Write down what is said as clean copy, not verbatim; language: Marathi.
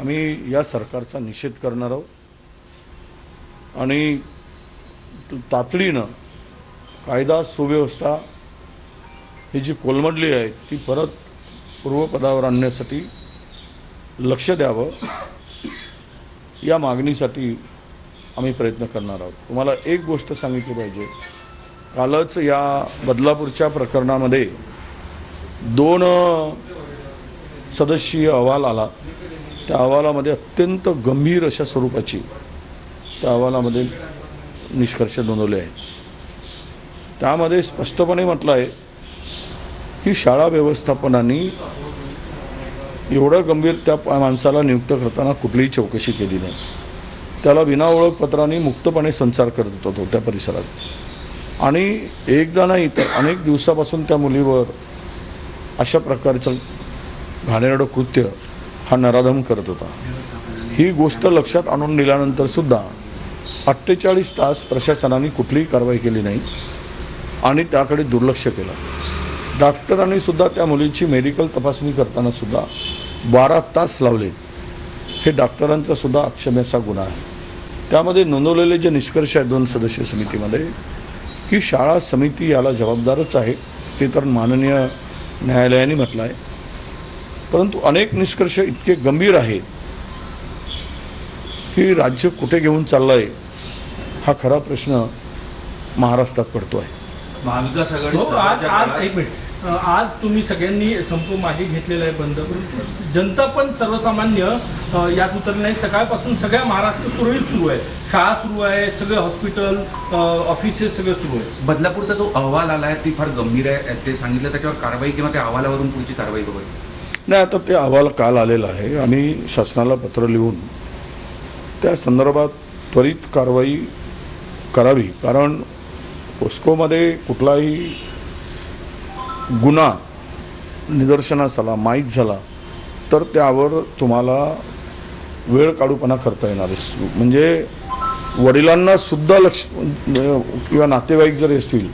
आम्ही या सरकारचा निषेध करणार आहोत आणि तातडीनं कायदा सुव्यवस्था ही जी कोलमडली आहे ती परत पूर्वपदावर आणण्यासाठी लक्ष द्यावं या मागणीसाठी आम्ही प्रयत्न करणार आहोत। तुम्हाला एक गोष्ट सांगितली पाहिजे, कालच या बदलापूरच्या प्रकरणामध्ये 2 सदस्यीय अहवाल आला। त्या अहवालामध्ये अत्यंत गंभीर अशा स्वरूपाची त्या अहवालामध्ये निष्कर्ष नोंदवले आहेत। त्यामध्ये स्पष्टपणे म्हटलं आहे की शाळा व्यवस्थापनाने एवढं गंभीर त्या माणसाला नियुक्त करताना कुठलीही चौकशी केली नाही। त्याला विना ओळखपत्राने मुक्तपणे संचार करत होता त्या परिसरात आणि एकदा नाही तर अनेक दिवसापासून त्या मुलीवर अशा प्रकारचं घाणेरडं कृत्य हा नराधम करत होता। ही गोष्ट लक्षात आणून दिल्यानंतर सुद्धा 48 तास प्रशासनाने कुठलीही कारवाई केली नाही आणि त्याकडे दुर्लक्ष केलं। डॉक्टरांनी सुद्धा त्या मुलीची मेडिकल तपासणी करताना सुद्धा 12 तास लावले। हे डॉक्टरांचा सुद्धा अक्षम्याचा गुन्हा आहे। त्यामध्ये नोंदवलेले जे निष्कर्ष आहेत 2 सदस्यीय समितीमध्ये की शाळा समिती याला जबाबदारच आहे, ते तर माननीय न्यायालयाने म्हटलं आहे। परंतु अनेक निष्कर्ष इतके गंभीर आहेत की राज्य कुठे घेऊन चाललं आहे हा खरा प्रश्न महाराष्ट्रात पडतो आहे। महाविकास आघाडी आज तुम्ही सगळ्यांनी संप मागे घेतलेला आहे बंद, परंतु जनता पण सर्वसामान्य यात उतरले नाही। सकाळपासून सगळ्या महाराष्ट्र सुरळीत सुरू आहे, शाळा सुरू आहे, सगळे हॉस्पिटल ऑफिसेस सगळं सुरू आहे। बदलापूरचा जो अहवाल आला आहे ती फार गंभीर आहे ते सांगितलं, त्याच्यावर कारवाई किंवा त्या अहवालावरून पुढची कारवाई बघत नाही। आता ते अहवाल काल आलेला आहे, आम्ही शासनाला पत्र लिहून त्या संदर्भात त्वरित कारवाई करावी, कारण पोस्कोमध्ये कुठलाही गुन्हा निदर्शनास आला, माहीत झाला तर त्यावर तुम्हाला वेळ काढूपणा करता येणार आहे। म्हणजे वडिलांना सुद्धा लक्ष किंवा नातेवाईक जर असतील